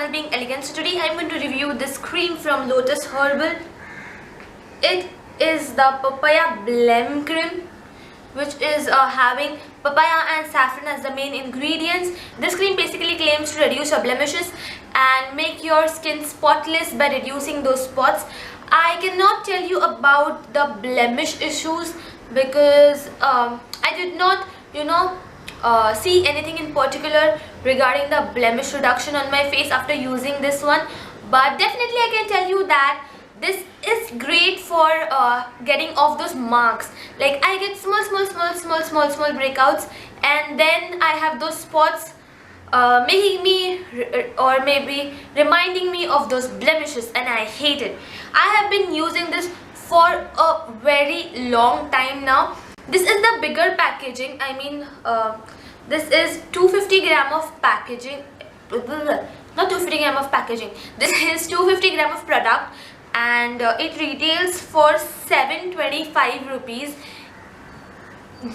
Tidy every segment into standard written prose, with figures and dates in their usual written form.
channel Being Elegant. So today I'm going to review this cream from Lotus Herbal. It is the Papaya Blem Cream, which is having papaya and saffron as the main ingredients. This cream basically claims to reduce your blemishes and make your skin spotless by reducing those spots. I cannot tell you about the blemish issues because I did not, see anything in particular regarding the blemish reduction on my face after using this one. But definitely I can tell you that this is great for getting off those marks. Like I get small breakouts, and then I have those spots making me or maybe reminding me of those blemishes, and I hate it. I have been using this for a very long time now. This is the bigger packaging. I mean, this is 250 gram of packaging. Not 250 gram of packaging. This is 250 gram of product, and it retails for 725 rupees.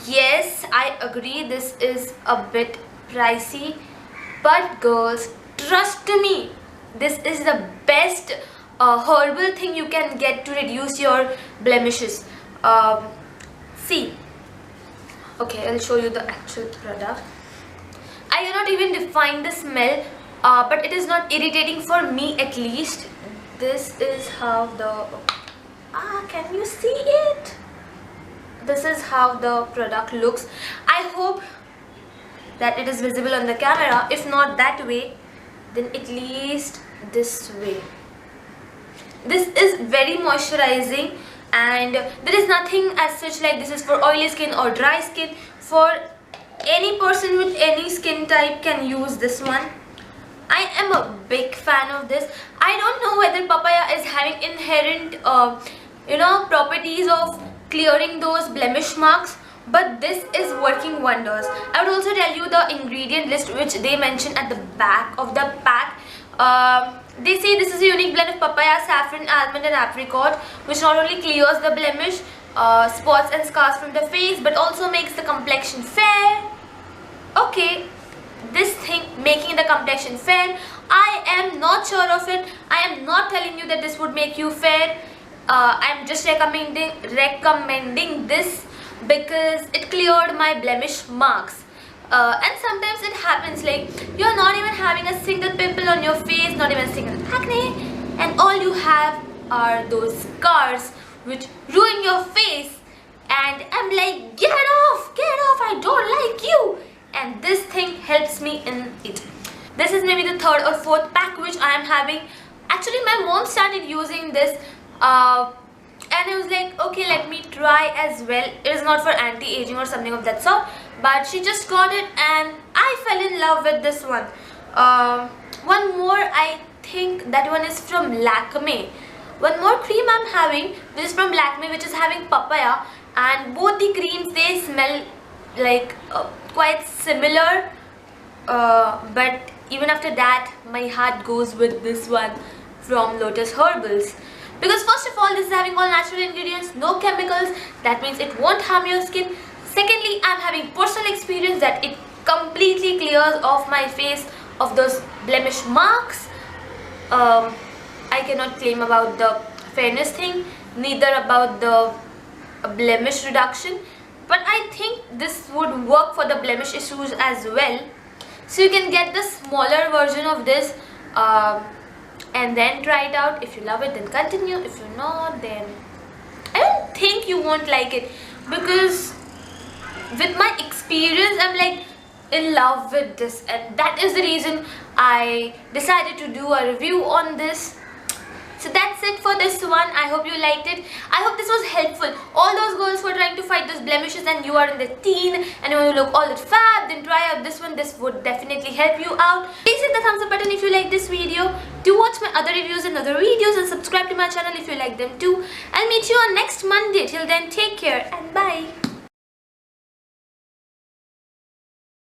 Yes, I agree, this is a bit pricey, but girls, trust me, this is the best herbal thing you can get to reduce your blemishes. See, okay, I'll show you the actual product. I cannot even define the smell, but it is not irritating for me at least. This is how the can you see it? This is how the product looks. I hope that it is visible on the camera. If not that way, then at least this way. This is very moisturizing, and there is nothing as such like this is for oily skin or dry skin. For any person with any skin type can use this one. I am a big fan of this. I don't know whether papaya is having inherent properties of clearing those blemish marks, but this is working wonders. I would also tell you the ingredient list which they mention at the back of the pack. They say this is a unique blend of papaya, saffron, almond and apricot, which not only clears the blemish, spots and scars from the face, but also makes the complexion fair. Okay, this thing making the complexion fair, I am not sure of it. I am not telling you that this would make you fair. I am just recommending this because it cleared my blemish marks. And sometimes it happens like you are not even having a single pimple on your face, not even a single acne, and all you have are those scars which ruin your face, and I'm like, get off, I don't like you. And this thing helps me in it. This is maybe the third or fourth pack which I am having. Actually, my mom started using this and I was like, okay, let me try as well. It is not for anti-aging or something of that sort, but she just got it and I fell in love with this one. One more, I think that one is from Lakme. One more cream I'm having, this is from Lakme, which is having papaya, and both the creams, they smell like quite similar, but even after that my heart goes with this one from Lotus Herbals, because first of all, this is having all natural ingredients, no chemicals. That means it won't harm your skin. Secondly, I'm having personal experience that it completely clears off my face of those blemish marks. I cannot claim about the fairness thing, neither about the blemish reduction, but I think this would work for the blemish issues as well. So you can get the smaller version of this and then try it out. If you love it, then continue. If you're not, then I don't think you won't like it, because with my experience, I'm like in love with this, and that is the reason I decided to do a review on this. So that's it for this one. I hope you liked it. I hope this was helpful. All those girls who are trying to fight those blemishes and you are in the teen and you want to look all that fab, then try out this one. This would definitely help you out. Please hit the thumbs up button if you like this video. Do watch my other reviews and other videos, and subscribe to my channel if you like them too. I'll meet you on next Monday. Till then, take care and bye.